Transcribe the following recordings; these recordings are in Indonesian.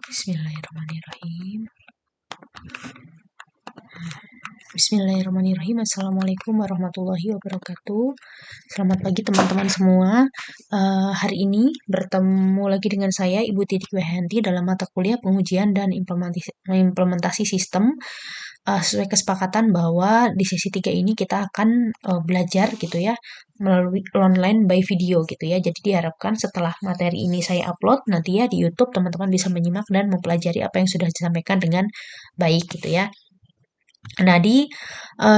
Bismillahirrahmanirrahim. Bismillahirrahmanirrahim. Assalamualaikum warahmatullahi wabarakatuh. Selamat pagi teman-teman semua. Hari ini bertemu lagi dengan saya Ibu Titik Wehanti dalam mata kuliah pengujian dan implementasi sistem. Sesuai kesepakatan bahwa di sesi 3 ini kita akan belajar gitu ya melalui online by video gitu ya. Jadi diharapkan setelah materi ini saya upload nanti ya di YouTube teman-teman bisa menyimak dan mempelajari apa yang sudah disampaikan dengan baik gitu ya. Nah, di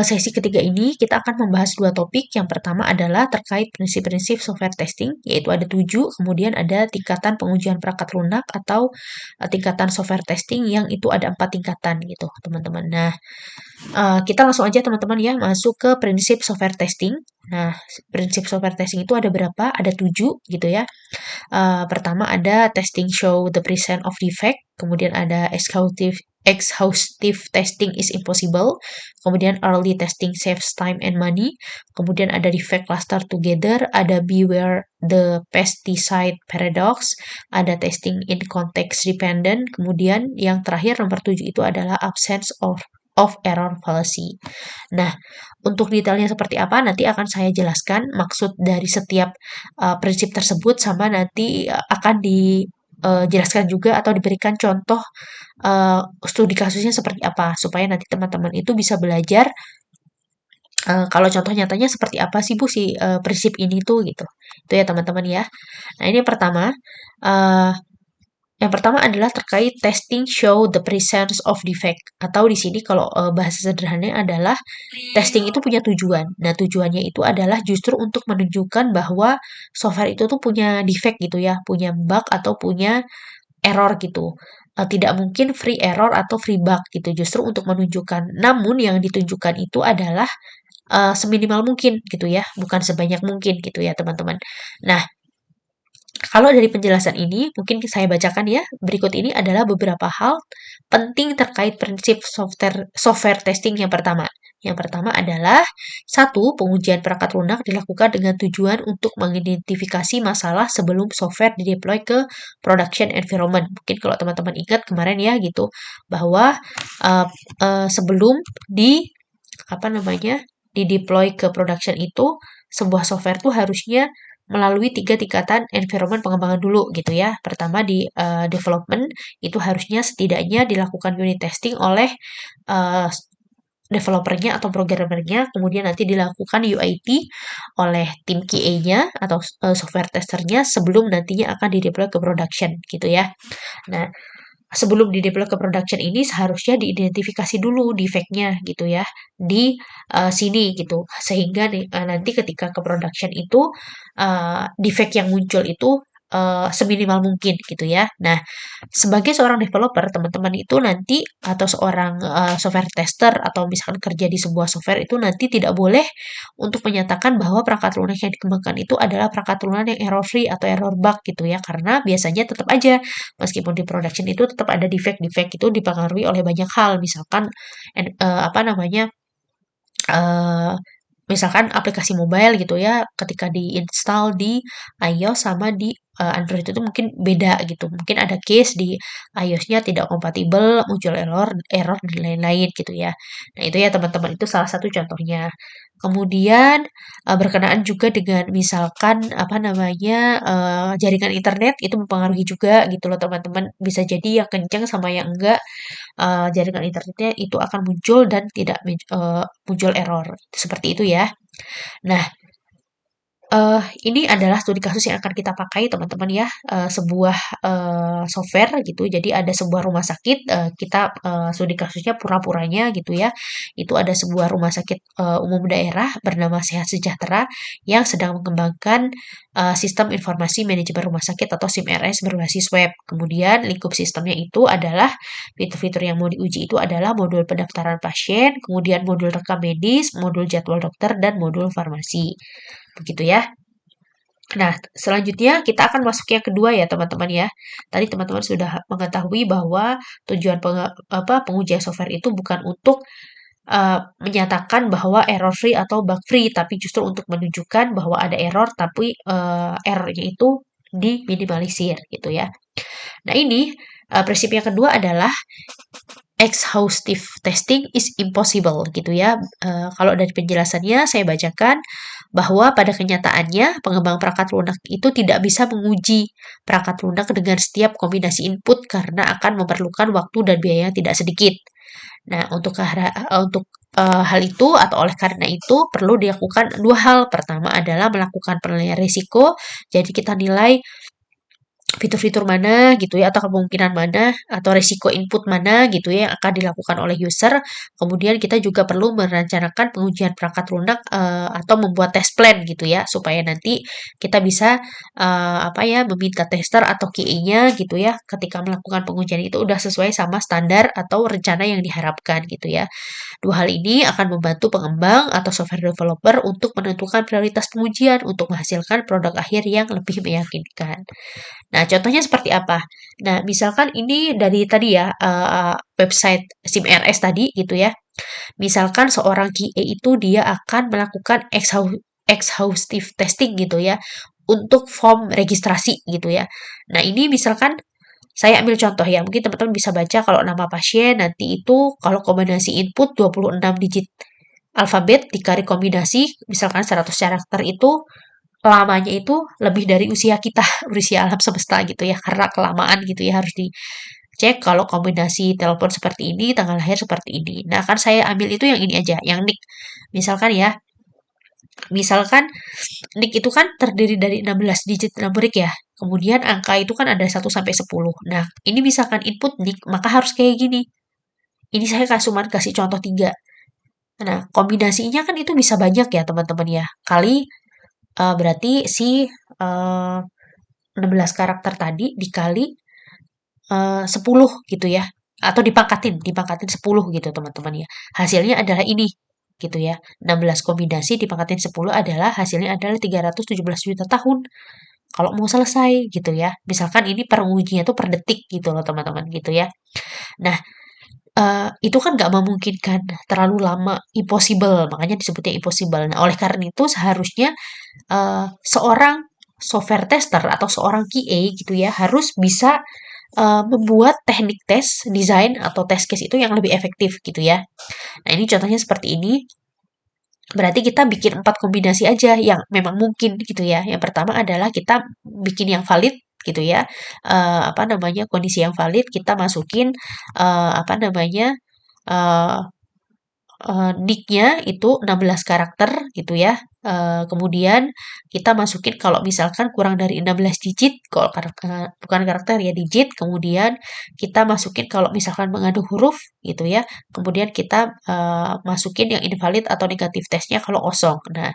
sesi ketiga ini kita akan membahas dua topik. Yang pertama adalah terkait prinsip-prinsip software testing, yaitu ada 7, kemudian ada tingkatan pengujian perangkat lunak atau tingkatan software testing yang itu ada 4 tingkatan gitu, teman-teman. Nah, kita langsung aja teman-teman ya masuk ke prinsip software testing. Nah, prinsip software testing itu ada berapa? Ada 7 gitu ya. Pertama ada testing show the presence of defect, kemudian ada exhaustive testing is impossible, kemudian early testing saves time and money, kemudian ada defect cluster together, ada beware the pesticide paradox, ada testing in context dependent, kemudian yang terakhir nomor 7 itu adalah absence of error fallacy. Nah, untuk detailnya seperti apa nanti akan saya jelaskan maksud dari setiap prinsip tersebut sama nanti akan dijelaskan juga atau diberikan contoh studi kasusnya seperti apa supaya nanti teman-teman itu bisa belajar kalau contoh nyatanya seperti apa sih Bu si prinsip ini tuh gitu. Itu ya teman-teman ya. Nah, ini yang pertama. Uh, yang pertama adalah terkait testing show the presence of defect atau di sini kalau bahasa sederhananya adalah testing itu punya tujuan. Nah, tujuannya itu adalah justru untuk menunjukkan bahwa software itu tuh punya defect gitu ya, punya bug atau punya error gitu. Tidak mungkin free error atau free bug gitu, justru untuk menunjukkan. Namun yang ditunjukkan itu adalah seminimal mungkin gitu ya, bukan sebanyak mungkin gitu ya teman-teman. Nah, kalau dari penjelasan ini, mungkin saya bacakan ya. Berikut ini adalah beberapa hal penting terkait prinsip software testing yang pertama. Yang pertama adalah satu, pengujian perangkat lunak dilakukan dengan tujuan untuk mengidentifikasi masalah sebelum software dideploy ke production environment. Mungkin kalau teman-teman ingat kemarin ya gitu, bahwa sebelum apa namanya di deploy ke production itu sebuah software tuh harusnya melalui 3 tingkatan environment pengembangan dulu gitu ya. Pertama di development itu harusnya setidaknya dilakukan unit testing oleh uh, developernya atau programmernya, kemudian nanti dilakukan UAT oleh tim QA-nya atau software testernya sebelum nantinya akan di-deploy ke production gitu ya. Nah, sebelum di-deploy ke production ini seharusnya diidentifikasi dulu defect-nya gitu ya di sini gitu sehingga nanti ketika ke production itu defect yang muncul itu seminimal mungkin gitu ya. Nah, sebagai seorang developer teman-teman itu nanti atau seorang software tester atau misalkan kerja di sebuah software itu nanti tidak boleh untuk menyatakan bahwa perangkat lunak yang dikembangkan itu adalah perangkat lunak yang error free atau error bug gitu ya karena biasanya tetap aja meskipun di production itu tetap ada defect-defect itu dipengaruhi oleh banyak hal misalkan apa namanya eh, misalkan aplikasi mobile gitu ya ketika diinstal di iOS sama di Android itu mungkin beda gitu mungkin ada case di iOS-nya tidak kompatibel muncul error dan lain-lain gitu ya. Nah itu ya teman-teman itu salah satu contohnya. Kemudian berkenaan juga dengan misalkan apa namanya jaringan internet itu mempengaruhi juga gitu loh teman-teman bisa jadi yang kencang sama yang enggak jaringan internetnya itu akan muncul dan tidak muncul error seperti itu ya. Nah, ini adalah studi kasus yang akan kita pakai teman-teman ya, sebuah, software gitu. Jadi ada sebuah rumah sakit, kita, studi kasusnya pura-puranya gitu ya. Itu ada sebuah rumah sakit, umum daerah bernama Sehat Sejahtera yang sedang mengembangkan, sistem informasi manajemen rumah sakit atau SIM-RS berbasis web. Kemudian lingkup sistemnya itu adalah fitur-fitur yang mau diuji itu adalah modul pendaftaran pasien, kemudian modul rekam medis, modul jadwal dokter, dan modul farmasi. Begitu ya. Nah, selanjutnya kita akan masuk yang kedua ya teman-teman ya. Tadi teman-teman sudah mengetahui bahwa tujuan pengujian software itu bukan untuk menyatakan bahwa error free atau bug free, tapi justru untuk menunjukkan bahwa ada error, tapi errornya itu diminimalisir gitu ya. Nah ini prinsip yang kedua adalah exhaustive testing is impossible gitu ya. Kalau dari penjelasannya saya bacakan bahwa pada kenyataannya pengembang perangkat lunak itu tidak bisa menguji perangkat lunak dengan setiap kombinasi input karena akan memerlukan waktu dan biaya yang tidak sedikit. Nah, hal itu atau oleh karena itu perlu dilakukan dua hal. Pertama adalah melakukan penilaian risiko. Jadi kita nilai fitur-fitur mana gitu ya, atau kemungkinan mana, atau resiko input mana gitu ya yang akan dilakukan oleh user. Kemudian kita juga perlu merencanakan pengujian perangkat lunak atau membuat test plan gitu ya, supaya nanti kita bisa meminta tester atau QA-nya gitu ya, ketika melakukan pengujian itu udah sesuai sama standar atau rencana yang diharapkan gitu ya. Dua hal ini akan membantu pengembang atau software developer untuk menentukan prioritas pengujian untuk menghasilkan produk akhir yang lebih meyakinkan. Nah, contohnya seperti apa? Nah, misalkan ini dari tadi ya, website SIMRS tadi gitu ya. Misalkan seorang QA itu dia akan melakukan exhaustive testing gitu ya, untuk form registrasi gitu ya. Nah, ini misalkan saya ambil contoh ya, mungkin teman-teman bisa baca kalau nama pasien nanti itu kalau kombinasi input 26 digit alfabet dikali kombinasi misalkan 100 karakter itu lamanya itu lebih dari usia kita, usia alam semesta gitu ya, karena kelamaan gitu ya harus dicek kalau kombinasi telepon seperti ini, tanggal lahir seperti ini. Nah, kan saya ambil itu yang ini aja, yang NIK. Misalkan ya, misalkan NIK itu kan terdiri dari 16 digit numerik ya. Kemudian angka itu kan ada 1 sampai 10. Nah, ini misalkan input NIK, maka harus kayak gini. Ini saya cuma kasih contoh 3. Nah, kombinasinya kan itu bisa banyak ya teman-teman ya. Kali berarti si 16 karakter tadi dikali 10 gitu ya. Atau dipangkatin 10 gitu teman-teman ya. Hasilnya adalah ini gitu ya. 16 kombinasi dipangkatin 10 adalah hasilnya adalah 317 juta tahun. Kalau mau selesai gitu ya. Misalkan ini per ujinya tuh per detik gitu loh teman-teman gitu ya. Nah, itu kan nggak memungkinkan, terlalu lama, impossible, makanya disebutnya impossible. Nah, oleh karena itu seharusnya seorang software tester atau seorang QA gitu ya harus bisa membuat teknik tes, desain atau test case itu yang lebih efektif gitu ya. Nah ini contohnya seperti ini. Berarti kita bikin 4 kombinasi aja yang memang mungkin gitu ya. Yang pertama adalah kita bikin yang valid gitu ya. Kondisi yang valid kita masukin eh, apa namanya eh, nick-nya itu 16 karakter gitu ya. Kemudian kita masukin kalau misalkan kurang dari 16 digit, kalau bukan karakter ya digit, kemudian kita masukin kalau misalkan mengandung huruf gitu ya. Kemudian kita masukin yang invalid atau negatif tesnya kalau kosong. Nah,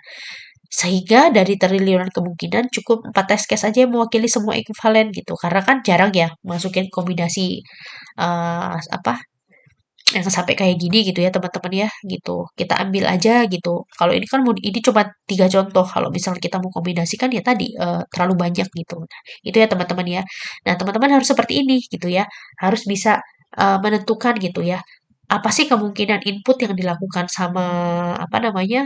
sehingga dari triliunan kemungkinan cukup 4 test case aja yang mewakili semua ekuivalen gitu. Karena kan jarang ya masukin kombinasi eh, apa yang sampai kayak gini gitu ya teman-teman ya gitu. Kita ambil aja gitu. Kalau ini kan ini cuma 3 contoh. Kalau misalnya kita mau kombinasikan ya tadi terlalu banyak gitu. Nah, itu ya teman-teman ya. Nah, teman-teman harus seperti ini gitu ya. Harus bisa menentukan gitu ya. Apa sih kemungkinan input yang dilakukan sama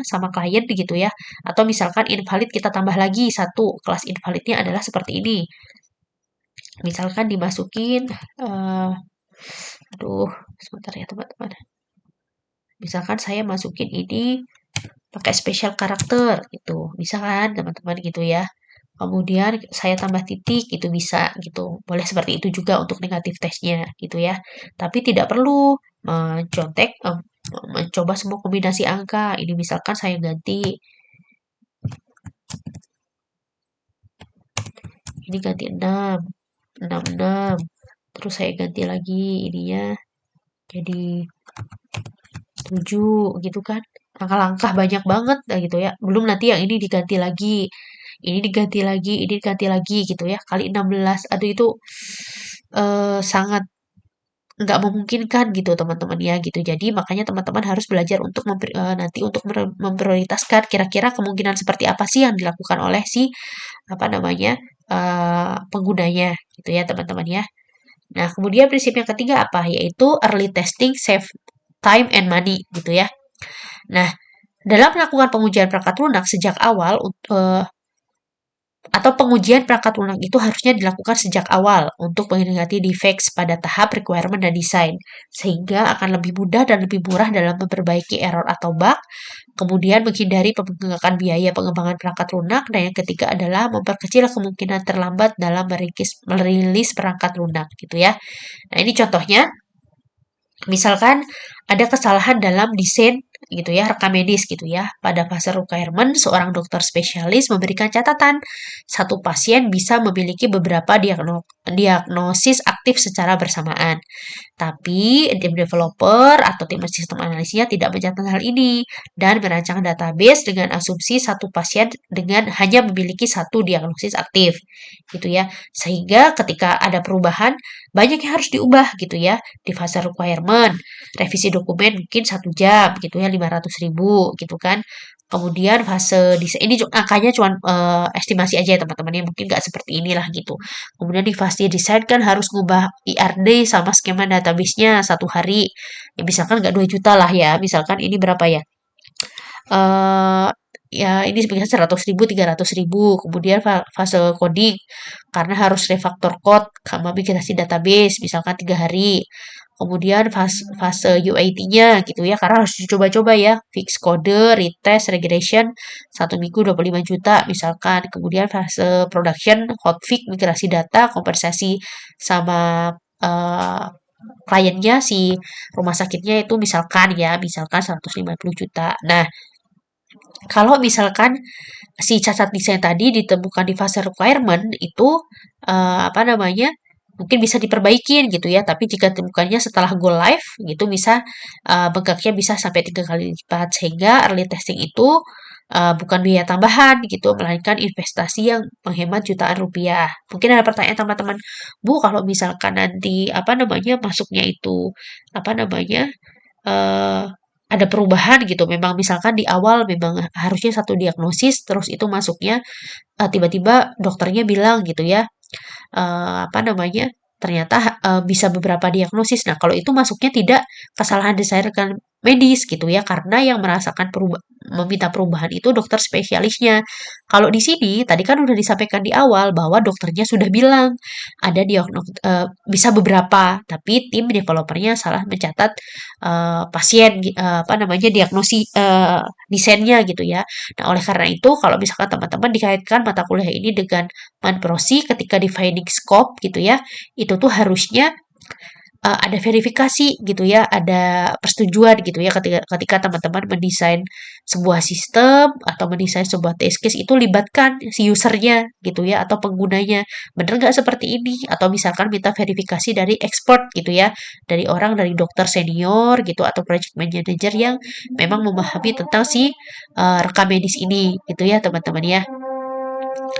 sama klien gitu ya. Atau misalkan invalid kita tambah lagi satu, kelas invalidnya adalah seperti ini. Misalkan dimasukin aduh, sebentar ya teman-teman. Misalkan saya masukin ini pakai special karakter gitu. Bisa kan teman-teman gitu ya. Kemudian saya tambah titik itu bisa gitu. Boleh seperti itu juga untuk negatif tesnya gitu ya. Tapi tidak perlu mencontek mencoba semua kombinasi angka. Ini misalkan saya ganti ini ganti 6, 6. Terus saya ganti lagi ininya jadi 7 gitu kan. Langkah-langkah banyak banget gitu ya. Belum nanti yang ini diganti lagi. Ini diganti lagi, ini diganti lagi gitu ya. Kali 16. Aduh itu sangat nggak memungkinkan gitu teman-teman ya gitu. Jadi makanya teman-teman harus belajar untuk nanti untuk memprioritaskan kira-kira kemungkinan seperti apa sih yang dilakukan oleh si penggunanya gitu ya teman-teman ya. Nah, kemudian prinsip yang ketiga apa? Yaitu early testing save time and money gitu ya. Nah, dalam melakukan pengujian perangkat lunak sejak awal, atau pengujian perangkat lunak itu harusnya dilakukan sejak awal untuk mengingati defects pada tahap requirement dan desain, sehingga akan lebih mudah dan lebih murah dalam memperbaiki error atau bug, kemudian menghindari pembengkakan biaya pengembangan perangkat lunak, dan yang ketiga adalah memperkecil kemungkinan terlambat dalam merilis perangkat lunak gitu ya. Nah, ini contohnya. Misalkan ada kesalahan dalam desain gitu ya, rekam medis gitu ya. Pada fase requirement, seorang dokter spesialis memberikan catatan satu pasien bisa memiliki beberapa diagnosis aktif secara bersamaan. Tapi tim developer atau tim sistem analisisnya tidak mencatat hal ini dan merancang database dengan asumsi satu pasien dengan hanya memiliki satu diagnosis aktif gitu ya. Sehingga ketika ada perubahan banyak yang harus diubah gitu ya di fase requirement. Revisi dokumen mungkin 1 jam gitu ya 500.000 gitu kan. Kemudian fase desain ini angkanya cuma estimasi aja ya teman-teman ya mungkin nggak seperti inilah gitu. Kemudian di fase desain kan harus ngubah IRD sama skema database-nya 1 hari. Ya misalkan nggak 2 juta lah ya. Misalkan ini berapa ya? eh ya ini sebenarnya 100.000, 300.000. Kemudian fase coding karena harus refactor code sama migrasi database misalkan 3 hari. Kemudian fase UAT-nya gitu ya karena harus dicoba-coba ya fix kode, retest, regression 1 minggu 25 juta misalkan. Kemudian fase production, hotfix, migrasi data, kompensasi sama eh, kliennya si rumah sakitnya itu misalkan 150 juta. Nah, kalau misalkan si cacat desain tadi ditemukan di fase requirement itu apa namanya? Mungkin bisa diperbaikin gitu ya, tapi jika ditemukannya setelah go live gitu bisa bengkaknya bisa sampai 3 kali lipat sehingga early testing itu bukan biaya tambahan gitu, melainkan investasi yang menghemat jutaan rupiah. Mungkin ada pertanyaan teman-teman, Bu, kalau misalkan nanti apa namanya masuknya itu apa namanya eee, ada perubahan gitu, memang misalkan di awal memang harusnya satu diagnosis, terus itu masuknya, tiba-tiba dokternya bilang gitu ya, apa namanya, ternyata, bisa beberapa diagnosis. Nah, kalau itu masuknya tidak kesalahan desain rekan medis gitu ya, karena yang merasakan meminta perubahan itu dokter spesialisnya. Kalau di sini, tadi kan udah disampaikan di awal bahwa dokternya sudah bilang ada bisa beberapa, tapi tim developernya salah mencatat, pasien, apa namanya, desainnya gitu ya. Nah, oleh karena itu, kalau misalkan teman-teman dikaitkan mata kuliah ini dengan Manprosi ketika defining scope gitu ya, itu tuh harusnya ada verifikasi gitu ya, ada persetujuan gitu ya ketika ketika teman-teman mendesain sebuah sistem atau mendesain sebuah test case itu libatkan si usernya gitu ya atau penggunanya. Bener nggak seperti ini? Atau misalkan minta verifikasi dari expert gitu ya, dari orang dari dokter senior gitu atau project manager yang memang memahami tentang si rekam medis ini gitu ya teman-teman ya.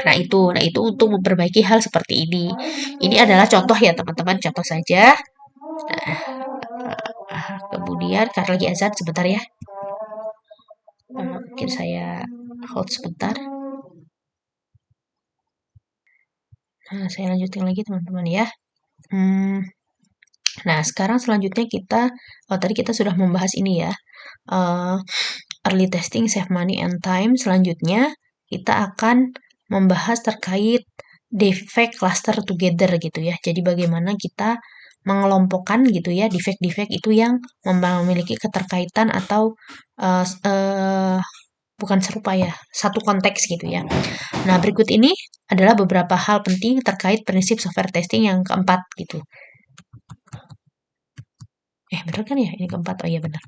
Nah itu untuk memperbaiki hal seperti ini. Ini adalah contoh ya teman-teman, contoh saja. Kemudian karena lagi azan sebentar ya. Mungkin saya hold sebentar. Nah, saya lanjutin lagi teman-teman ya. Hmm, nah, sekarang selanjutnya tadi kita sudah membahas ini ya. eh, Early testing save money and time. Selanjutnya kita akan membahas terkait defect cluster together gitu ya. Jadi bagaimana kita mengelompokkan gitu ya defect-defect itu yang memiliki keterkaitan atau uh, uh, bukan serupa ya, satu konteks gitu ya. Nah, berikut ini adalah beberapa hal penting terkait prinsip software testing yang keempat gitu. Bener kan ya? Ini keempat. Oh iya benar.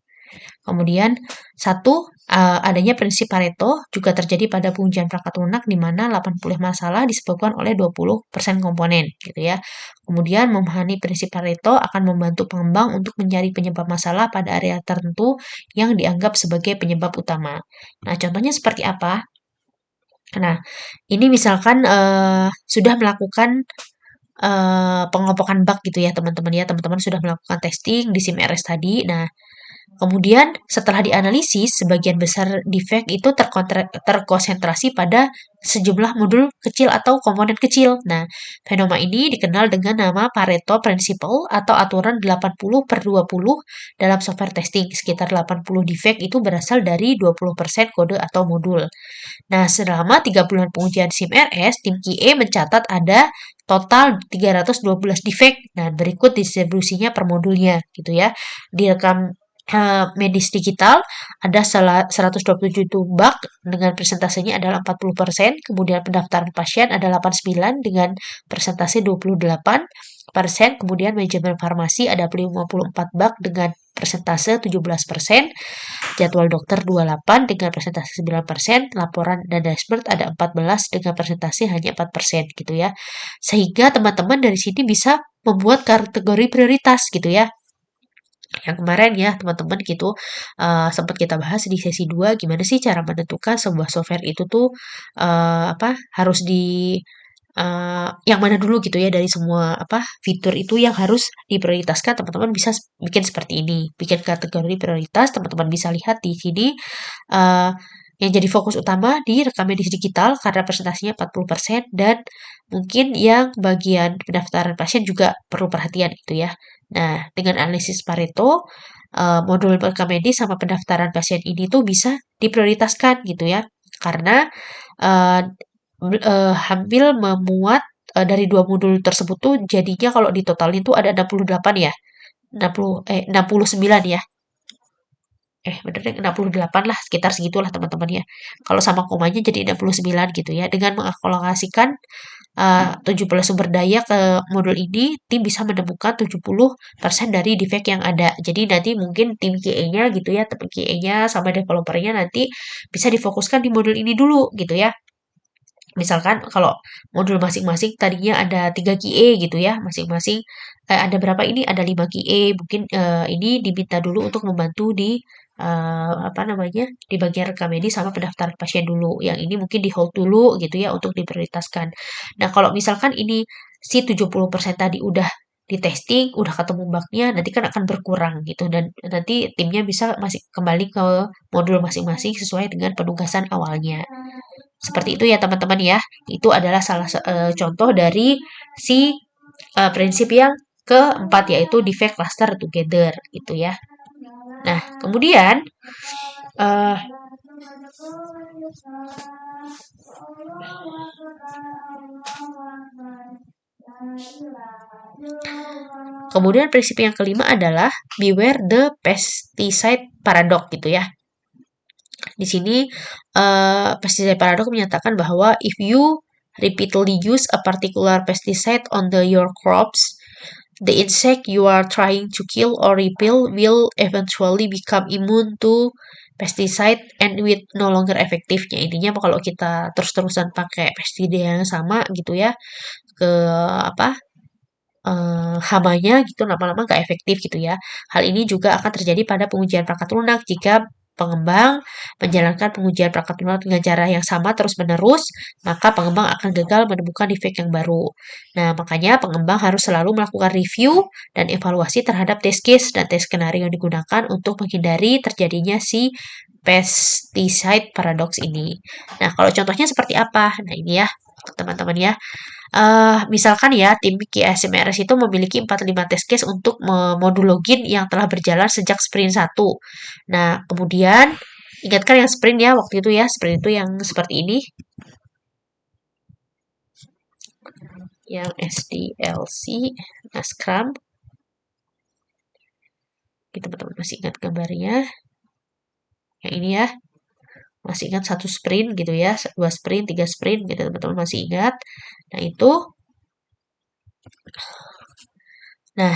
Kemudian satu, adanya prinsip Pareto juga terjadi pada pengujian perangkat lunak di mana 80 masalah disebabkan oleh 20% komponen gitu ya. Kemudian memahami prinsip Pareto akan membantu pengembang untuk mencari penyebab masalah pada area tertentu yang dianggap sebagai penyebab utama. Nah, contohnya seperti apa? Nah, ini misalkan sudah melakukan pengelompokan bug gitu ya teman-teman ya. Teman-teman sudah melakukan testing di SIM RS tadi. Nah, Kemudian setelah dianalisis, sebagian besar defect itu terkonsentrasi pada sejumlah modul kecil atau komponen kecil. Nah, fenomena ini dikenal dengan nama Pareto Principle atau aturan 80/20 dalam software testing. Sekitar 80 defect itu berasal dari 20% kode atau modul. Nah, selama 3 bulan pengujian SIM-RS, tim QA mencatat ada total 312 defect. Nah, berikut distribusinya per modulnya gitu ya. Di rekam medis digital ada 127 bug dengan persentasenya adalah 40%, kemudian pendaftaran pasien ada 89 dengan persentase 28%, kemudian manajemen farmasi ada 54 bug dengan persentase 17%, jadwal dokter 28 dengan persentase 9%, laporan dan dashboard ada 14 dengan persentase hanya 4% gitu ya. Sehingga teman-teman dari sini bisa membuat kategori prioritas gitu ya. Yang kemarin ya teman-teman gitu sempat kita bahas di sesi 2 gimana sih cara menentukan sebuah software itu tuh harus di yang mana dulu gitu ya dari semua fitur itu yang harus diprioritaskan. Teman-teman bisa bikin seperti ini, bikin kategori prioritas. Teman-teman bisa lihat di sini uh, yang jadi fokus utama di rekam medis digital karena presentasinya 40% dan mungkin yang bagian pendaftaran pasien juga perlu perhatian gitu ya. Nah, dengan analisis Pareto, modul rekam medis sama pendaftaran pasien ini tuh bisa diprioritaskan gitu ya. Karena uh, hampir memuat dari dua modul tersebut tuh jadinya kalau ditotalin tuh ada 68 ya. 69 ya. Bener deh 68 lah, sekitar segitulah teman-teman ya. Kalau sama komanya jadi 69 gitu ya. Dengan mengalokasikan 17 sumber daya ke modul ini, tim bisa menemukan 70% dari defect yang ada. Jadi nanti mungkin tim QA-nya gitu ya, tim QA-nya sama developernya nanti bisa difokuskan di modul ini dulu gitu ya. Misalkan kalau modul masing-masing tadinya ada 3 QA gitu ya, masing-masing ada berapa ini? Ada 5 QA. Mungkin ini diminta dulu untuk membantu di di bagian rekam medis sama pendaftaran pasien dulu. Yang ini mungkin di hold dulu gitu ya untuk diprioritaskan. Nah, kalau misalkan ini si 70% tadi udah di testing, udah ketemu bugnya, nanti kan akan berkurang gitu dan nanti timnya bisa masih kembali ke modul masing-masing sesuai dengan penugasan awalnya. Seperti itu ya teman-teman ya. Itu adalah contoh dari si prinsip yang keempat yaitu defect cluster together gitu ya. Nah, kemudian uh, kemudian prinsip yang kelima adalah beware the pesticide paradox gitu ya. Di sini pesticide paradox menyatakan bahwa if you repeatedly use a particular pesticide on your crops, the insect you are trying to kill or repel will eventually become immune to pesticide and with no longer effectivenya. Intinya kalau kita terus-terusan pakai pestisida yang sama gitu ya ke hamanya gitu lama-lama nggak efektif gitu ya. Hal ini juga akan terjadi pada pengujian perangkat lunak jika pengembang menjalankan pengujian perangkat lunak dengan cara yang sama terus-menerus, maka pengembang akan gagal menemukan defect yang baru. Nah, makanya pengembang harus selalu melakukan review dan evaluasi terhadap test case dan test skenario yang digunakan untuk menghindari terjadinya si pesticide paradox ini. Nah, kalau contohnya seperti apa? Nah, ini ya, teman-teman ya. Misalkan ya, tim QSMRS itu memiliki 45 test case untuk modul login yang telah berjalan sejak sprint 1. Nah, kemudian ingatkan yang sprint ya, waktu itu ya, sprint itu yang seperti ini. Yang SDLC, nah Scrum. Kita teman-teman masih ingat gambarnya. Yang ini ya, masih ingat satu sprint gitu ya, 2 sprint, 3 sprint gitu teman-teman masih ingat. Nah, itu Nah,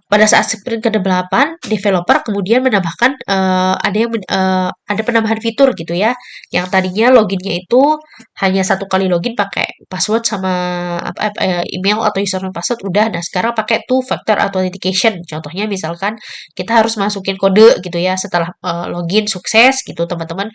pada saat sprint ke-8, developer kemudian menambahkan ada penambahan fitur gitu ya, yang tadinya loginnya itu hanya satu kali login pakai password sama email atau username password udah. Nah, sekarang pakai two factor authentication. Contohnya misalkan kita harus masukin kode gitu ya setelah login sukses gitu teman-teman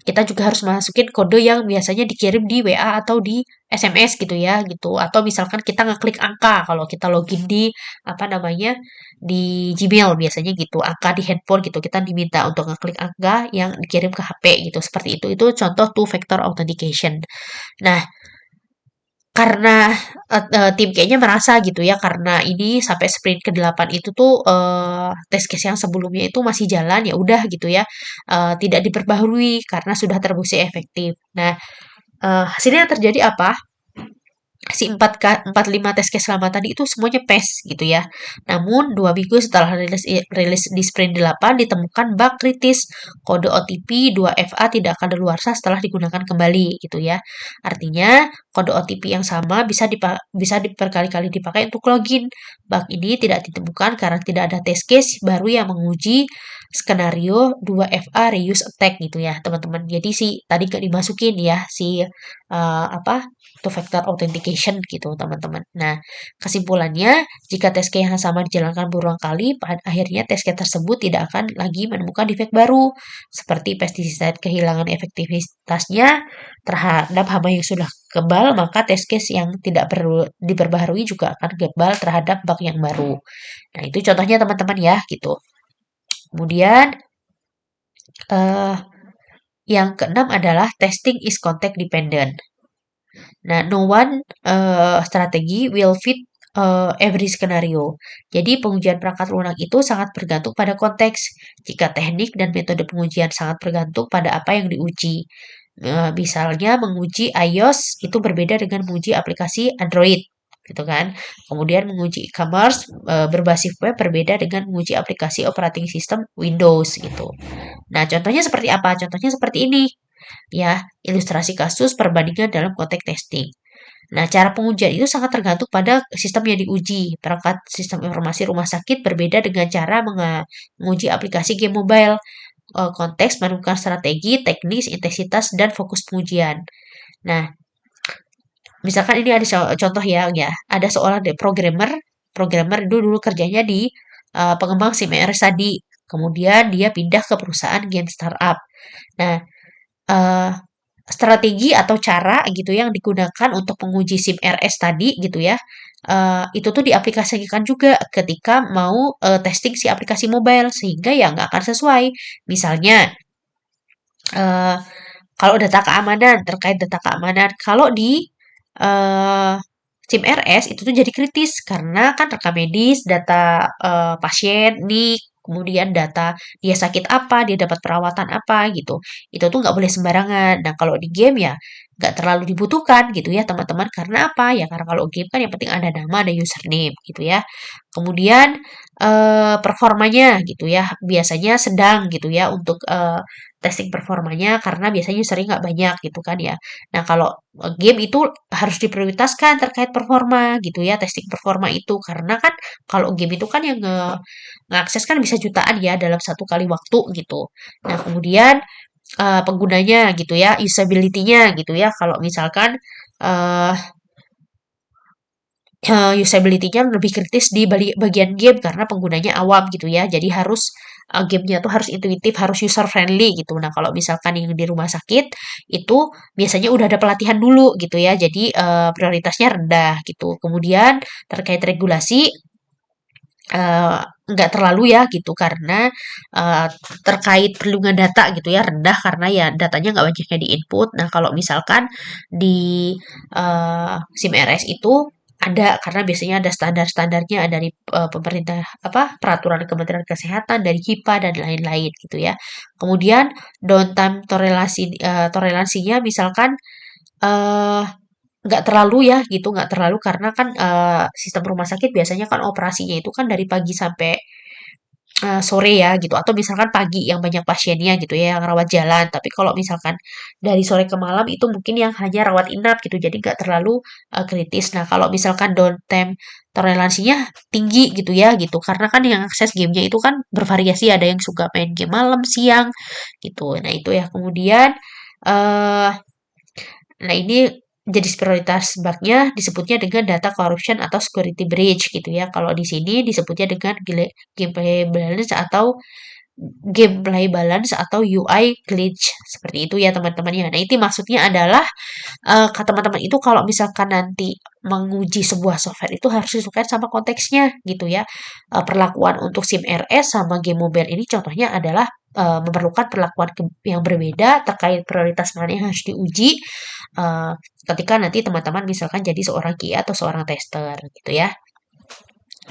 Kita juga harus masukin kode yang biasanya dikirim di WA atau di SMS gitu ya gitu. Atau misalkan kita ngeklik angka kalau kita login di apa namanya di Gmail biasanya gitu. Angka di handphone gitu. Kita diminta untuk ngeklik angka yang dikirim ke HP gitu. Seperti itu. Itu contoh two factor authentication. Nah, karena, tim kayaknya merasa gitu ya, karena ini sampai sprint ke-8 itu tuh, test case yang sebelumnya itu masih jalan, ya udah gitu ya, tidak diperbaharui karena sudah terbukti efektif. Nah, hasilnya yang terjadi apa? Si 45 tes case lama tadi itu semuanya PES gitu ya. Namun 2 minggu setelah rilis di sprint 8 ditemukan bug kritis. Kode OTP 2FA tidak akan kadaluarsa setelah digunakan kembali gitu ya. Artinya kode OTP yang sama bisa diperkali-kali dipakai untuk login. Bug ini tidak ditemukan karena tidak ada test case baru yang menguji skenario 2FA reuse attack gitu ya, teman-teman. Jadi tadi gak dimasukin ya apa two factor authentication gitu teman-teman. Nah, kesimpulannya jika tes case yang sama dijalankan berulang kali, pada akhirnya tes case tersebut tidak akan lagi menemukan defek baru seperti pestisida kehilangan efektivitasnya terhadap hama yang sudah kebal, maka tes case yang tidak perlu diperbaharui juga akan kebal terhadap bug yang baru. Nah, itu contohnya teman-teman ya gitu. Kemudian eh, yang keenam adalah testing is context dependent. Nah, no one strategi will fit every scenario. Jadi pengujian perangkat lunak itu sangat bergantung pada konteks. Jika teknik dan metode pengujian sangat bergantung pada apa yang diuji. Misalnya menguji iOS itu berbeda dengan menguji aplikasi Android, gitu kan. Kemudian menguji e-commerce berbasis web berbeda dengan menguji aplikasi operating system Windows gitu. Nah, contohnya seperti apa? Contohnya seperti ini ya, ilustrasi kasus perbandingan dalam konteks testing. Nah, cara pengujian itu sangat tergantung pada sistem yang diuji. Perangkat sistem informasi rumah sakit berbeda dengan cara menguji aplikasi game mobile. Konteks menentukan strategi, teknis, intensitas, dan fokus pengujian. Nah, misalkan ini ada contoh ya, ada seorang programmer itu dulu kerjanya di pengembang SIM RS tadi. Kemudian dia pindah ke perusahaan game startup. Nah, eh, strategi atau cara gitu yang digunakan untuk menguji SIM RS tadi gitu ya, itu tuh diaplikasikan juga ketika mau testing si aplikasi mobile sehingga ya nggak akan sesuai. Misalnya eh, kalau data keamanan terkait data keamanan, kalau di eh, SIM RS itu tuh jadi kritis karena kan rekam medis, data pasien, nik, kemudian data dia sakit apa, dia dapat perawatan apa gitu. Itu tuh nggak boleh sembarangan. Nah, kalau di game ya nggak terlalu dibutuhkan gitu ya teman-teman. Karena apa? Ya karena kalau game kan yang penting ada nama, ada username gitu ya. Kemudian performanya gitu ya, biasanya sedang gitu ya untuk testing performanya karena biasanya usernya nggak banyak gitu kan ya. Nah, kalau game itu harus diprioritaskan terkait performa gitu ya, testing performa itu. Karena kan kalau game itu kan yang ngakses kan bisa jutaan ya dalam satu kali waktu gitu. Nah, kemudian penggunanya gitu ya, usability-nya gitu ya. Kalau misalkan eh usability-nya lebih kritis di bagian game karena penggunanya awam gitu ya. Jadi harus gamenya tuh harus intuitif, harus user friendly gitu. Nah, kalau misalkan yang di rumah sakit itu biasanya udah ada pelatihan dulu gitu ya. Jadi prioritasnya rendah gitu. Kemudian terkait regulasi eh, nggak terlalu ya gitu karena eh, terkait perlindungan data gitu ya rendah karena ya datanya nggak banyaknya di input. Nah, kalau misalkan di SIM RS itu ada karena biasanya ada standar-standarnya dari pemerintah apa peraturan Kementerian Kesehatan dari HIPAA dan lain-lain gitu ya. Kemudian downtime toleransinya misalkan eh nggak terlalu ya gitu, nggak terlalu karena kan sistem rumah sakit biasanya kan operasinya itu kan dari pagi sampai sore ya gitu atau misalkan pagi yang banyak pasiennya gitu ya yang rawat jalan tapi kalau misalkan dari sore ke malam itu mungkin yang hanya rawat inap gitu jadi nggak terlalu kritis. Nah, kalau misalkan downtime toleransinya tinggi gitu ya gitu karena kan yang akses gamenya itu kan bervariasi ada yang suka main game malam siang gitu. Nah, itu ya kemudian eh nah, ini jadi prioritas bugnya disebutnya dengan data corruption atau security breach gitu ya. Kalau di sini disebutnya dengan gameplay balance atau gameplay balance atau UI glitch seperti itu ya teman-teman ya. Nah, itu maksudnya adalah ke teman-teman itu kalau misalkan nanti menguji sebuah software itu harus disesuaikan sama konteksnya gitu ya. Perlakuan untuk SIM RS sama game mobile ini contohnya adalah memerlukan perlakuan yang berbeda terkait prioritas mana yang harus diuji uh, ketika nanti teman-teman misalkan jadi seorang QA atau seorang tester gitu ya.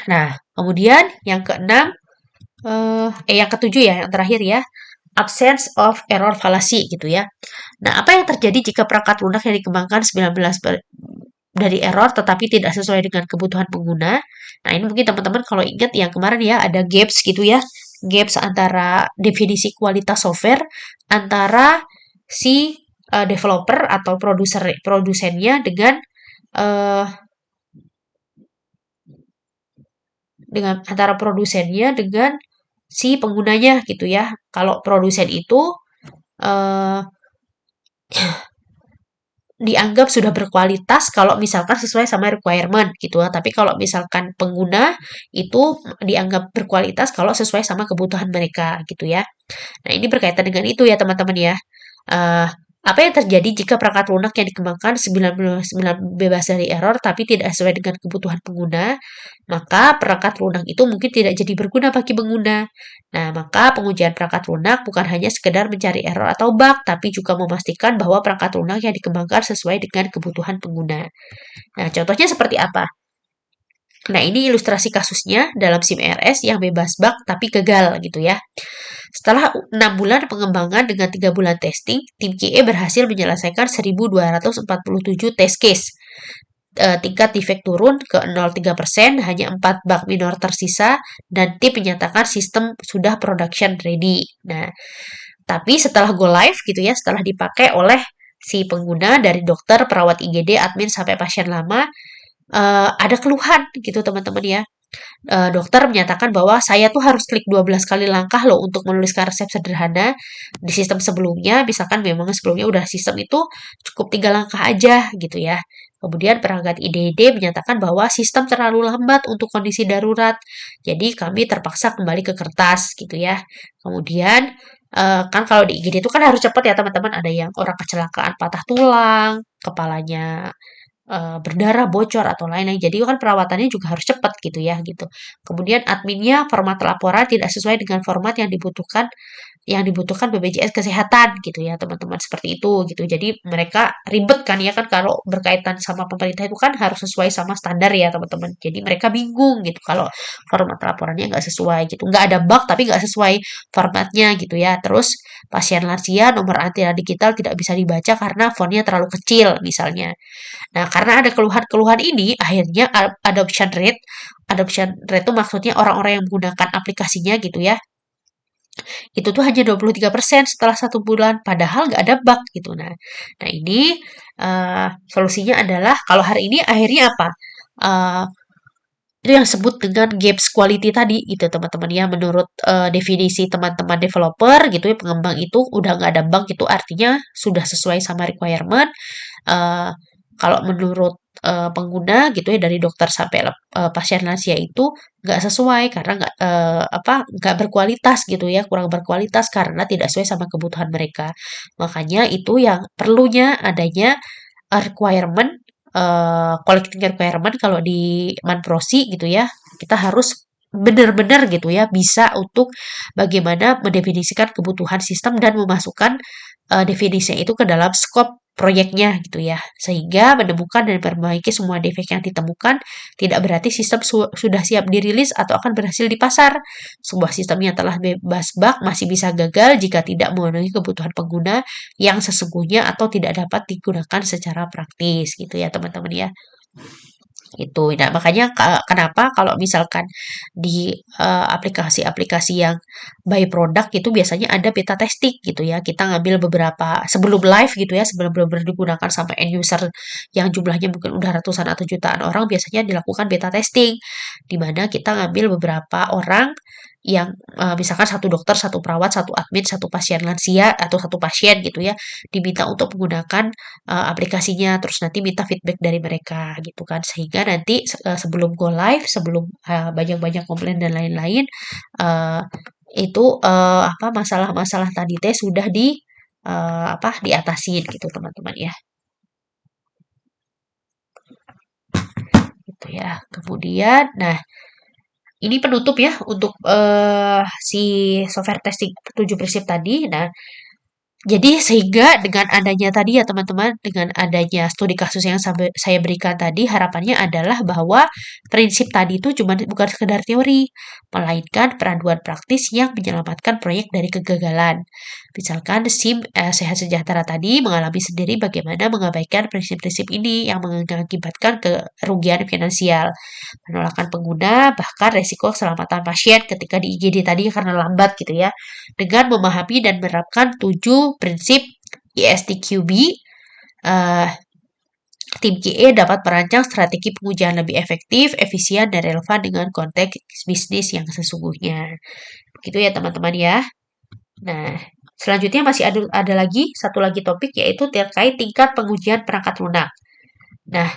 Nah, kemudian yang keenam, yang ketujuh ya, yang terakhir ya, absence of error fallacy gitu ya. Nah, apa yang terjadi jika perangkat lunak yang dikembangkan 19 dari error tetapi tidak sesuai dengan kebutuhan pengguna? Nah, ini mungkin teman-teman kalau ingat yang kemarin ya ada gaps gitu ya. Gaps antara definisi kualitas software antara si developer atau produsennya eh, dengan antara produsennya dengan si penggunanya gitu ya. Kalau produsen itu eh, dianggap sudah berkualitas kalau misalkan sesuai sama requirement gitu ya. Tapi kalau misalkan pengguna itu dianggap berkualitas kalau sesuai sama kebutuhan mereka gitu ya. Nah, ini berkaitan dengan itu ya teman-teman ya. Eh, apa yang terjadi jika perangkat lunak yang dikembangkan 99 bebas dari error tapi tidak sesuai dengan kebutuhan pengguna? Maka perangkat lunak itu mungkin tidak jadi berguna bagi pengguna. Nah, maka pengujian perangkat lunak bukan hanya sekedar mencari error atau bug, tapi juga memastikan bahwa perangkat lunak yang dikembangkan sesuai dengan kebutuhan pengguna. Nah, contohnya seperti apa? Nah, ini ilustrasi kasusnya dalam SIM RS yang bebas bug tapi gagal gitu ya. Setelah 6 bulan pengembangan dengan 3 bulan testing, tim QA berhasil menyelesaikan 1.247 test case. Tingkat defect turun ke 0,3%, hanya 4 bug minor tersisa, dan tim menyatakan sistem sudah production ready. Nah, tapi setelah go live gitu ya, setelah dipakai oleh si pengguna dari dokter, perawat IGD, admin, sampai pasien lama, ada keluhan gitu teman-teman ya. Dokter menyatakan bahwa saya tuh harus klik 12 kali langkah loh untuk menuliskan resep sederhana. Di sistem sebelumnya, misalkan memang sebelumnya udah sistem itu cukup 3 langkah aja gitu ya. Kemudian perangkat IDD menyatakan bahwa sistem terlalu lambat untuk kondisi darurat. Jadi kami terpaksa kembali ke kertas gitu ya. Kemudian kan kalau di IGD itu kan harus cepat ya teman-teman. Ada yang orang kecelakaan patah tulang, kepalanya berdarah, bocor, atau lain-lain. Jadi kan perawatannya juga harus cepat gitu ya gitu. Kemudian adminnya format laporan tidak sesuai dengan format yang dibutuhkan BPJS Kesehatan gitu ya teman-teman seperti itu gitu. Jadi mereka ribet kan ya kan kalau berkaitan sama pemerintah itu kan harus sesuai sama standar ya teman-teman. Jadi mereka bingung gitu kalau format laporannya nggak sesuai gitu. Nggak ada bug tapi nggak sesuai formatnya gitu ya. Terus pasien lansia nomor antrian digital tidak bisa dibaca karena fontnya terlalu kecil misalnya. Nah, karena ada keluhan-keluhan ini, akhirnya adoption rate itu maksudnya orang-orang yang menggunakan aplikasinya gitu ya, itu tuh hanya 23% setelah 1 bulan, padahal nggak ada bug gitu. Nah ini solusinya adalah kalau hari ini akhirnya apa? Eh, itu yang disebut dengan gaps quality tadi gitu teman-teman ya. Menurut definisi teman-teman developer gitu ya, pengembang itu udah nggak ada bug itu artinya sudah sesuai sama requirement. Eh, Kalau menurut pengguna gitu ya dari dokter sampai pasien lansia itu nggak sesuai karena nggak berkualitas gitu ya, kurang berkualitas karena tidak sesuai sama kebutuhan mereka. Makanya itu yang perlunya adanya requirement, collecting requirement kalau di Manprosi gitu ya, kita harus benar-benar gitu ya bisa untuk bagaimana mendefinisikan kebutuhan sistem dan memasukkan definisinya itu ke dalam skop proyeknya gitu ya. Sehingga menemukan dan memperbaiki semua defek yang ditemukan tidak berarti sistem sudah siap dirilis atau akan berhasil di pasar. Sebuah sistem yang telah bebas bug masih bisa gagal jika tidak memenuhi kebutuhan pengguna yang sesungguhnya atau tidak dapat digunakan secara praktis gitu ya teman-teman ya. Itu. Nah, makanya kenapa kalau misalkan di aplikasi-aplikasi yang by product itu biasanya ada beta testing gitu ya. Kita ngambil beberapa sebelum live gitu ya, sebelum benar-benar digunakan sampai end user yang jumlahnya mungkin udah ratusan atau jutaan orang biasanya dilakukan beta testing di mana kita ngambil beberapa orang yang misalkan satu dokter, satu perawat, satu admin, satu pasien lansia atau satu pasien gitu ya, diminta untuk menggunakan aplikasinya, terus nanti minta feedback dari mereka gitu kan. Sehingga nanti sebelum go live, sebelum banyak-banyak komplain dan lain-lain, uh, itu apa masalah-masalah tadi teh sudah di apa diatasin gitu teman-teman ya. Gitu ya. Kemudian nah ini penutup ya untuk si software testing 7 prinsip tadi. Nah, jadi sehingga dengan adanya tadi ya teman-teman, dengan adanya studi kasus yang saya berikan tadi, harapannya adalah bahwa prinsip tadi itu cuma bukan sekedar teori, melainkan peraduan praktis yang menyelamatkan proyek dari kegagalan. Misalkan SIM Sehat Sejahtera tadi mengalami sendiri bagaimana mengabaikan prinsip-prinsip ini yang mengakibatkan kerugian finansial, penolakan pengguna, bahkan resiko keselamatan pasien ketika di IGD tadi karena lambat gitu ya. Dengan memahami dan menerapkan 7 prinsip ISTQB, eh, tim QE dapat merancang strategi pengujian lebih efektif, efisien, dan relevan dengan konteks bisnis yang sesungguhnya. Begitu ya teman-teman ya. Nah, selanjutnya masih ada lagi satu lagi topik yaitu terkait tingkat pengujian perangkat lunak. Nah,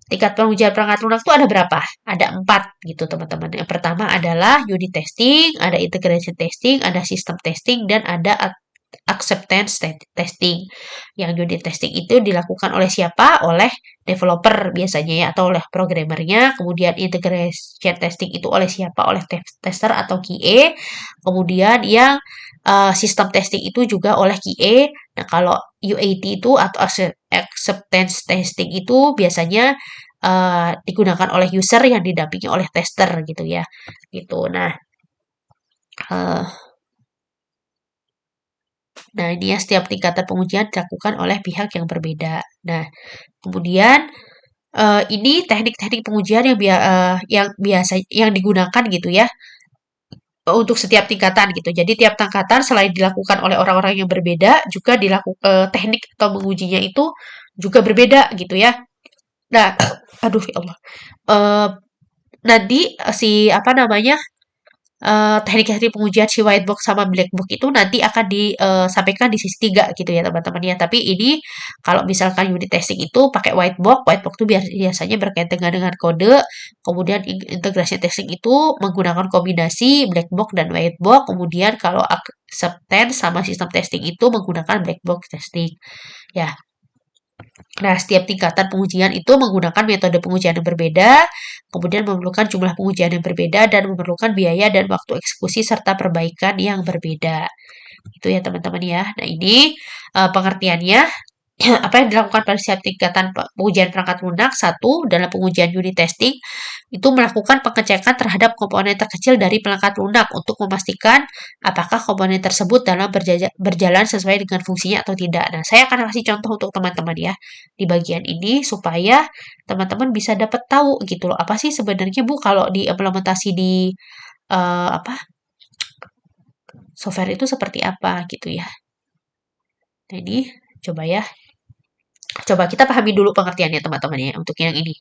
tingkat pengujian perangkat lunak itu ada berapa? Ada 4 gitu teman-teman. Yang pertama adalah unit testing, ada integration testing, ada system testing, dan ada acceptance testing. Yang unit testing itu dilakukan oleh siapa? Oleh developer biasanya ya, atau oleh programmernya. Kemudian integration testing itu oleh siapa? Oleh tester atau QA. Kemudian yang sistem testing itu juga oleh QA. Nah, kalau UAT itu atau acceptance testing itu biasanya digunakan oleh user yang didampingi oleh tester gitu ya. Gitu. Uh, nah ini ya setiap tingkatan pengujian dilakukan oleh pihak yang berbeda. Nah, kemudian ini teknik-teknik pengujian yang biasa yang digunakan gitu ya untuk setiap tingkatan gitu. Jadi tiap tingkatan selain dilakukan oleh orang-orang yang berbeda, juga dilakukan teknik atau mengujinya itu juga berbeda gitu ya. Nah, aduh ya Allah. Eh, nanti si apa namanya teknik-teknik pengujian si white box sama black box itu nanti akan disampaikan di sesi 3 gitu ya teman-teman ya. Tapi ini kalau misalkan unit testing itu pakai white box itu biasanya berkaitan dengan kode, kemudian integrasi testing itu menggunakan kombinasi black box dan white box, kemudian kalau acceptance sama sistem testing itu menggunakan black box testing. Ya, nah, setiap tingkatan pengujian itu menggunakan metode pengujian yang berbeda, kemudian memerlukan jumlah pengujian yang berbeda, dan memerlukan biaya dan waktu eksekusi serta perbaikan yang berbeda. Itu ya teman-teman ya. Nah, ini pengertiannya. Apa yang dilakukan pada setiap tingkatan pengujian perangkat lunak? Satu, dalam pengujian unit testing, itu melakukan pengecekan terhadap komponen terkecil dari perangkat lunak untuk memastikan apakah komponen tersebut dalam berjalan sesuai dengan fungsinya atau tidak. Nah, saya akan kasih contoh untuk teman-teman ya di bagian ini supaya teman-teman bisa dapat tahu gitu loh apa sih sebenarnya Bu kalau diimplementasi di apa software itu seperti apa gitu ya. Nah, ini coba ya. Coba kita pahami dulu pengertiannya teman-teman ya untuk yang ini.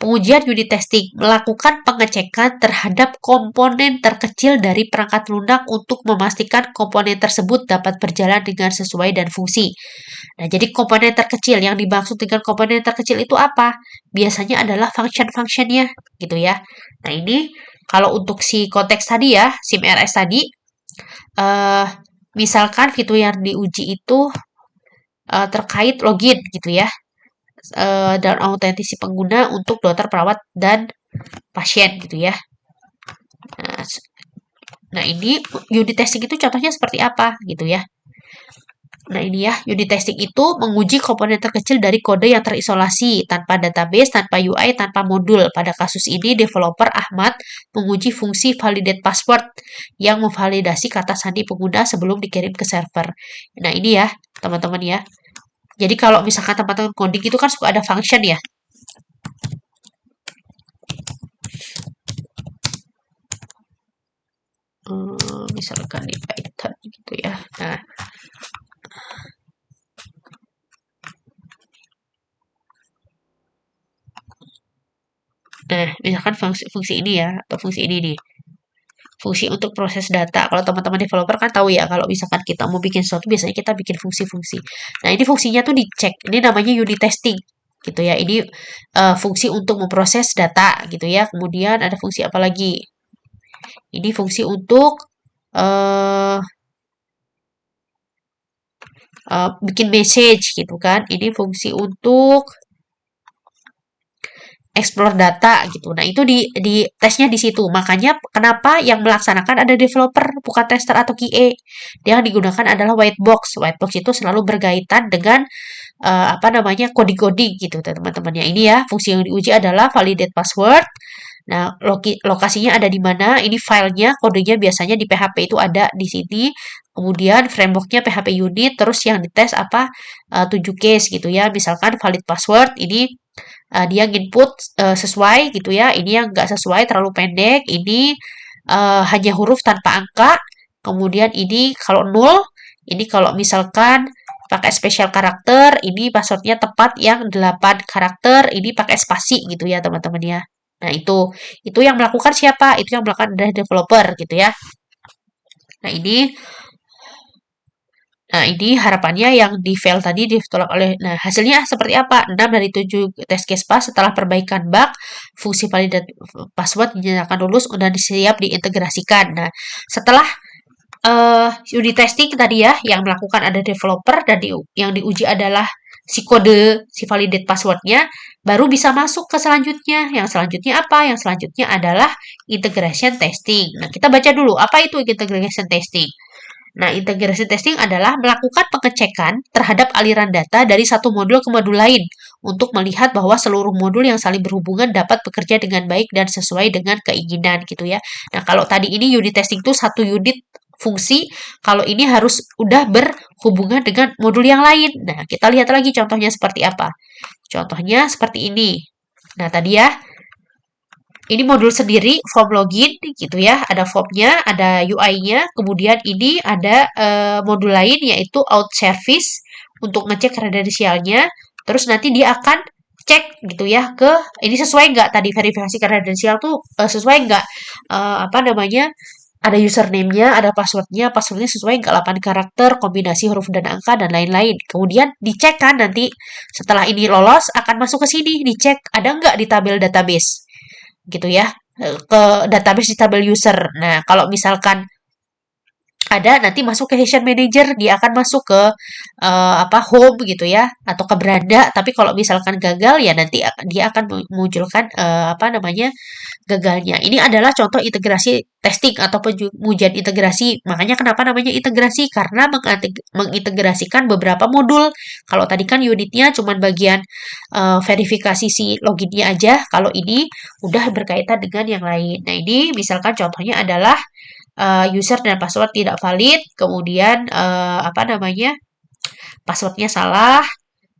Pengujian unit testing melakukan pengecekan terhadap komponen terkecil dari perangkat lunak untuk memastikan komponen tersebut dapat berjalan dengan sesuai dan fungsi. Nah, jadi komponen terkecil yang dimaksud dengan komponen terkecil itu apa? Biasanya adalah function-functionnya gitu ya. Nah, ini kalau untuk si konteks tadi ya, SIM-RS tadi, eh, misalkan fitur yang diuji itu terkait login gitu ya, dan autentisi pengguna untuk dokter, perawat, dan pasien gitu ya. Nah, nah ini unit testing itu contohnya seperti apa gitu ya. Nah ini ya, unit testing itu menguji komponen terkecil dari kode yang terisolasi, tanpa database, tanpa UI, tanpa modul. Pada kasus ini, developer Ahmad menguji fungsi validate password yang memvalidasi kata sandi pengguna sebelum dikirim ke server. Nah ini ya, teman-teman ya. Jadi kalau misalkan teman-teman coding itu kan suka ada function ya. Misalkan di Python gitu ya. Nah, misalkan fungsi ini ya, atau fungsi ini nih. Fungsi untuk proses data. Kalau teman-teman developer kan tahu ya, kalau misalkan kita mau bikin sesuatu, biasanya kita bikin fungsi-fungsi. Nah, ini fungsinya tuh dicek. Ini namanya unit testing. gitu ya. Ini fungsi untuk memproses data gitu ya. Kemudian ada fungsi apa lagi? Ini fungsi untuk eh, bikin message gitu kan. Ini fungsi untuk explore data gitu. Nah, itu di tesnya di situ. Makanya kenapa yang melaksanakan ada developer bukan tester atau QA. Dia yang digunakan adalah white box. White box itu selalu berkaitan dengan apa namanya coding-coding gitu teman-teman ya. Ini ya fungsi yang diuji adalah validate password. Nah, lokasinya ada di mana? Ini filenya, kodenya biasanya di PHP itu ada di sini. Kemudian frameworknya PHP unit, terus yang dites apa 7 case gitu ya. Misalkan valid password, ini dia input sesuai gitu ya. Ini yang nggak sesuai terlalu pendek. Ini hanya huruf tanpa angka. Kemudian ini kalau nol, ini kalau misalkan pakai special karakter, ini passwordnya tepat yang 8 karakter, ini pakai spasi gitu ya teman-teman ya. Nah itu yang melakukan siapa? Itu yang melakukan adalah developer gitu ya. Nah ini harapannya yang di fail tadi ditolak oleh, nah hasilnya seperti apa? 6 dari 7 test case pass setelah perbaikan bug, fungsi validate password dinyatakan lulus dan siap diintegrasikan. Nah, setelah unit testing tadi ya, yang melakukan ada developer dan yang diuji adalah si kode, si validate passwordnya, baru bisa masuk ke selanjutnya. Yang selanjutnya apa? Yang selanjutnya adalah integration testing. Nah, kita baca dulu, apa itu integration testing? Nah, integrasi testing adalah melakukan pengecekan terhadap aliran data dari satu modul ke modul lain untuk melihat bahwa seluruh modul yang saling berhubungan dapat bekerja dengan baik dan sesuai dengan keinginan gitu ya. Nah, kalau tadi ini unit testing itu satu unit fungsi, kalau ini harus udah berhubungan dengan modul yang lain. Nah, kita lihat lagi contohnya seperti apa. Contohnya seperti ini. Nah, tadi ya, ini modul sendiri, form login gitu ya, ada formnya, ada UI-nya, kemudian ini ada modul lain yaitu out service untuk ngecek kredensialnya, terus nanti dia akan cek gitu ya ke ini sesuai nggak tadi verifikasi kredensial tuh sesuai nggak apa namanya ada username-nya, ada password-nya, password-nya sesuai nggak 8 karakter, kombinasi huruf dan angka, dan lain-lain. Kemudian dicek kan nanti setelah ini lolos akan masuk ke sini, dicek ada nggak di tabel database gitu ya ke database di tabel user. Nah, kalau misalkan ada nanti masuk ke session manager, dia akan masuk ke apa home gitu ya atau ke beranda, tapi kalau misalkan gagal ya nanti dia akan memunculkan apa namanya gagalnya. Ini adalah contoh integrasi testing atau pengujian integrasi. Makanya kenapa namanya integrasi? Karena mengintegrasikan beberapa modul. Kalau tadi kan unitnya cuma bagian verifikasi si loginnya aja. Kalau ini udah berkaitan dengan yang lain. Nah, ini misalkan contohnya adalah user dan password tidak valid, kemudian apa namanya passwordnya salah.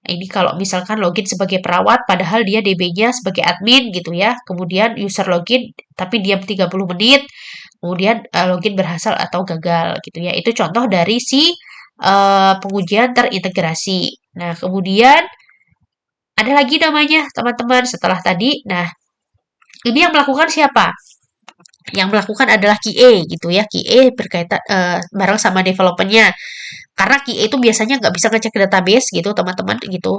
Ini kalau misalkan login sebagai perawat, padahal dia DB-nya sebagai admin gitu ya. Kemudian user login, tapi diam 30 menit. Kemudian login berhasil atau gagal gitu ya. Itu contoh dari si pengujian terintegrasi. Nah, kemudian ada lagi namanya teman-teman setelah tadi. Nah, ini yang melakukan siapa? Yang melakukan adalah QA gitu ya. QA berkaitan bareng sama developernya. Karena QA itu biasanya nggak bisa ngecek database gitu teman-teman gitu.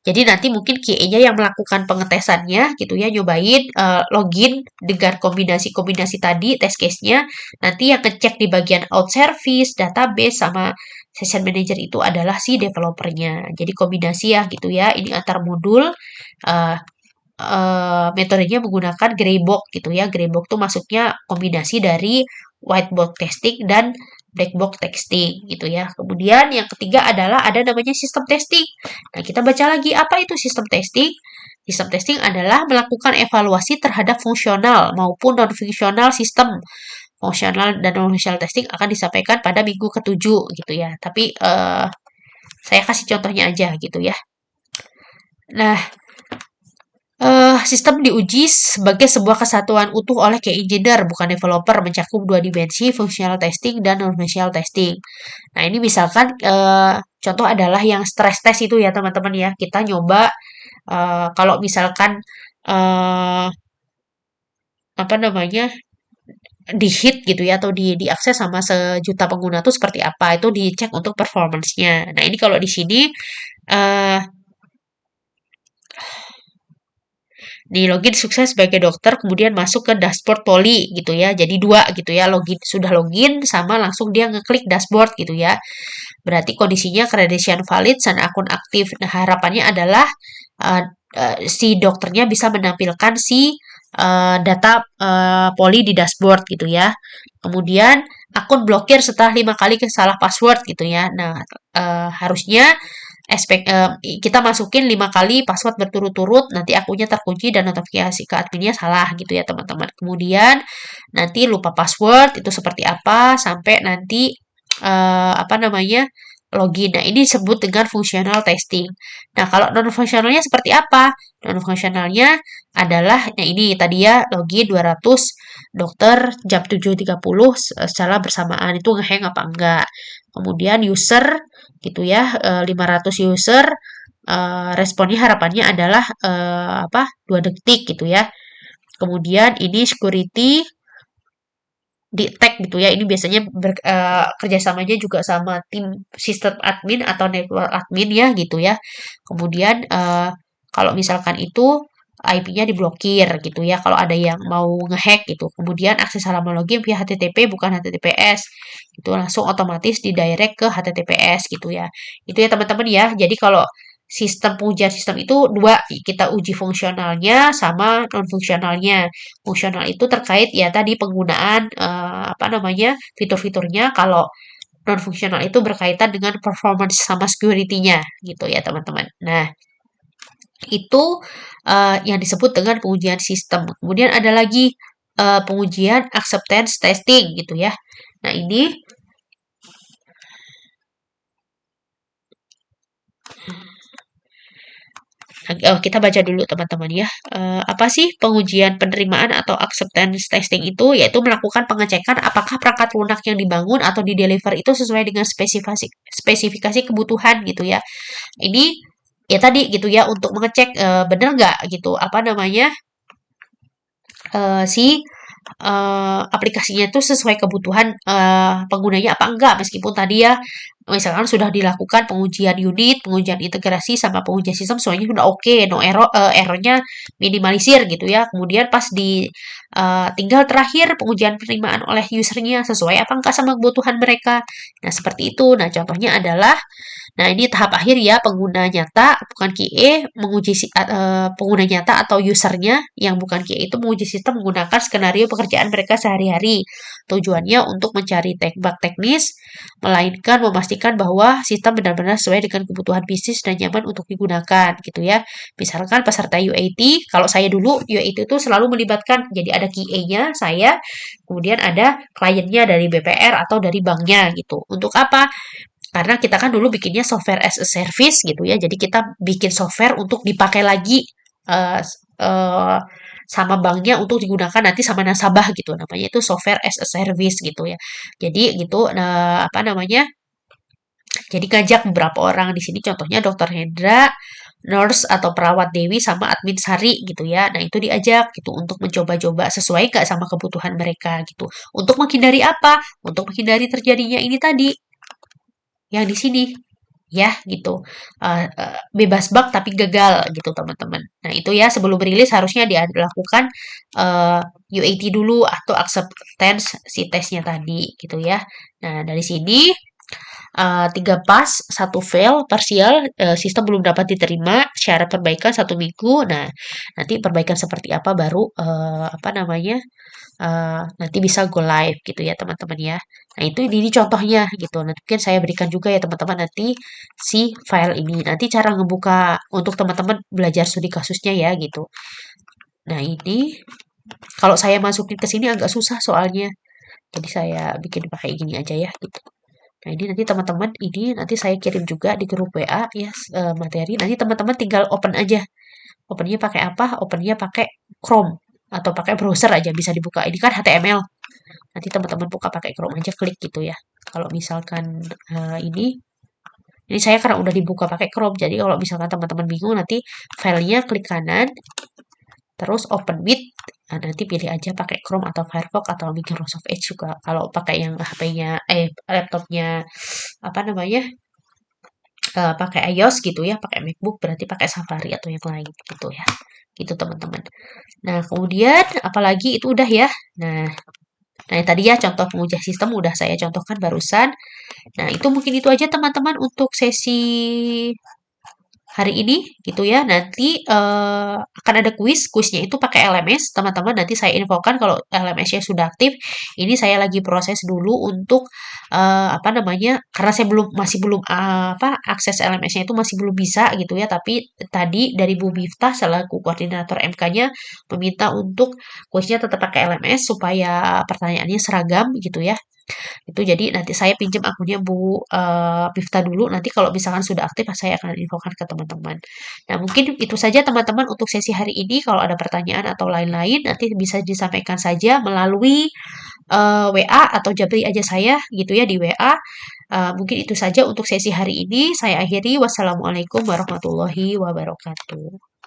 Jadi nanti mungkin QA-nya yang melakukan pengetesannya gitu ya, nyobain login dengan kombinasi-kombinasi tadi test case-nya. Nanti yang ngecek di bagian out service, database sama session manager itu adalah si developernya. Jadi kombinasi ya gitu ya. Ini antar modul. Uh, metodenya menggunakan greybox gitu ya. Greybox itu masuknya kombinasi dari whiteboard testing dan black box testing gitu ya. Kemudian yang ketiga adalah ada namanya sistem testing. Nah, kita baca lagi apa itu sistem testing? Sistem testing adalah melakukan evaluasi terhadap fungsional maupun non-fungsional sistem. Fungsional dan non-fungsional testing akan disampaikan pada minggu ke-7 gitu ya. Tapi saya kasih contohnya aja gitu ya. Nah, sistem diuji sebagai sebuah kesatuan utuh oleh QA engineer, bukan developer, mencakup dua dimensi, functional testing dan non-functional testing. Nah, ini misalkan contoh adalah yang stress test itu ya teman-teman ya. Kita nyoba kalau misalkan eh, apa namanya di hit gitu ya atau diakses sama sejuta pengguna tuh seperti apa itu dicek untuk performance-nya. Nah, ini kalau di sini eh, Di login sukses sebagai dokter, kemudian masuk ke dashboard poli gitu ya. Jadi dua gitu ya, login sudah login sama langsung dia ngeklik dashboard gitu ya. Berarti kondisinya credential valid dan akun aktif. Nah, harapannya adalah uh, si dokternya bisa menampilkan si data poli di dashboard gitu ya. Kemudian akun blokir setelah 5 kali salah password gitu ya. Nah, harusnya kita masukin 5 kali password berturut-turut, nanti akunnya terkunci dan notifikasi ke adminnya salah gitu ya teman-teman. Kemudian nanti lupa password itu seperti apa sampai nanti apa namanya login. Nah, ini disebut dengan functional testing. Nah, kalau non fungsionalnya seperti apa? Non fungsionalnya adalah nah ini tadi ya login 200 dokter jam 7.30 secara bersamaan itu ngehang apa enggak. Kemudian user gitu ya 500 user responnya harapannya adalah apa 2 detik gitu ya. Kemudian ini security di tag gitu ya. Ini biasanya kerjasamanya juga sama tim sistem admin atau network admin ya gitu ya. Kemudian kalau misalkan itu IP-nya diblokir gitu ya kalau ada yang mau ngehack gitu. Kemudian akses halaman login via HTTP bukan HTTPS. Itu langsung otomatis didirect ke HTTPS gitu ya. Itu ya teman-teman ya. Jadi kalau sistem pengujian sistem itu dua, kita uji fungsionalnya sama non fungsionalnya. Fungsional itu terkait ya tadi penggunaan apa namanya fitur-fiturnya. Kalau non fungsional itu berkaitan dengan performance sama security-nya gitu ya teman-teman. Nah, itu yang disebut dengan pengujian sistem. Kemudian ada lagi pengujian acceptance testing gitu ya. Nah, ini kita baca dulu teman-teman ya. Apa sih pengujian penerimaan atau acceptance testing itu? Yaitu melakukan pengecekan apakah perangkat lunak yang dibangun atau di deliver itu sesuai dengan spesifikasi kebutuhan gitu ya. Ini ya tadi gitu ya untuk mengecek benar nggak gitu apa namanya si aplikasinya itu sesuai kebutuhan penggunanya apa enggak meskipun tadi ya misalkan sudah dilakukan pengujian unit, pengujian integrasi sama pengujian sistem semuanya sudah oke, no error errornya minimalisir gitu ya. Kemudian pas di tinggal terakhir pengujian penerimaan oleh usernya sesuai apa enggak sama kebutuhan mereka. Nah, seperti itu. Nah, contohnya adalah nah, ini tahap akhir ya, pengguna nyata, bukan QA, menguji pengguna nyata atau usernya yang bukan QA itu menguji sistem menggunakan skenario pekerjaan mereka sehari-hari. Tujuannya untuk mencari bug teknis, melainkan memastikan bahwa sistem benar-benar sesuai dengan kebutuhan bisnis dan nyaman untuk digunakan, gitu ya. Misalkan peserta UAT, kalau saya dulu UAT itu selalu melibatkan, jadi ada QA-nya, saya, kemudian ada kliennya dari BPR atau dari banknya, gitu. Untuk apa? Karena kita kan dulu bikinnya software as a service gitu ya. Jadi kita bikin software untuk dipakai lagi uh, uh, sama banknya untuk digunakan nanti sama nasabah gitu. Namanya itu software as a service gitu ya. Jadi gitu apa namanya? Jadi ngajak beberapa orang di sini contohnya Dokter Hendra, nurse atau perawat Dewi sama admin Sari gitu ya. Nah, itu diajak gitu untuk mencoba-coba sesuai nggak sama kebutuhan mereka gitu. Untuk menghindari apa? Untuk menghindari terjadinya ini tadi yang di sini ya gitu bebas bug tapi gagal gitu teman-teman. Nah itu ya sebelum rilis harusnya dilakukan UAT dulu atau acceptance si tesnya tadi gitu ya. Nah dari sini 3 pas, 1 fail, parsial, sistem belum dapat diterima, syarat perbaikan 1 minggu. Nah, nanti perbaikan seperti apa baru apa namanya nanti bisa go live gitu ya teman-teman ya. Nah itu ini contohnya gitu. Nanti mungkin saya berikan juga ya teman-teman nanti si file ini. Nanti cara ngebuka untuk teman-teman belajar studi kasusnya ya gitu. Nah ini kalau saya masukin ke sini agak susah soalnya. Jadi saya bikin pakai gini aja ya gitu. Nah, ini nanti teman-teman, ini nanti saya kirim juga di grup WA ya materi. Nanti teman-teman tinggal open aja. Opennya pakai apa? Opennya pakai Chrome atau pakai browser aja bisa dibuka. Ini kan HTML. Nanti teman-teman buka pakai Chrome aja klik gitu ya. Kalau misalkan ini saya karena udah dibuka pakai Chrome. Jadi kalau misalkan teman-teman bingung nanti filenya klik kanan terus open with nanti pilih aja pakai Chrome atau Firefox atau Microsoft Edge juga. Kalau pakai yang HP-nya laptopnya apa namanya pakai iOS gitu ya, pakai MacBook berarti pakai Safari atau yang lain gitu ya. Gitu teman-teman. Nah, kemudian apalagi itu udah ya. Nah, nah tadi ya contoh pengujian sistem udah saya contohkan barusan. Nah, itu mungkin itu aja teman-teman untuk sesi hari ini gitu ya. Nanti akan ada kuis. Kuisnya itu pakai LMS, teman-teman. Nanti saya infokan kalau LMS-nya sudah aktif. Ini saya lagi proses dulu untuk apa namanya? Karena saya masih belum apa akses LMS-nya itu masih belum bisa gitu ya. Tapi tadi dari Bu Miftah selaku koordinator MK-nya meminta untuk kuisnya tetap pakai LMS supaya pertanyaannya seragam gitu ya. Itu jadi nanti saya pinjam akunnya Bu Bifta dulu. Nanti kalau misalkan sudah aktif saya akan infokan ke teman-teman. Nah, mungkin itu saja teman-teman untuk sesi hari ini. Kalau ada pertanyaan atau lain-lain nanti bisa disampaikan saja melalui WA atau japri aja saya gitu ya di WA. Mungkin itu saja untuk sesi hari ini. Saya akhiri. Wassalamualaikum warahmatullahi wabarakatuh.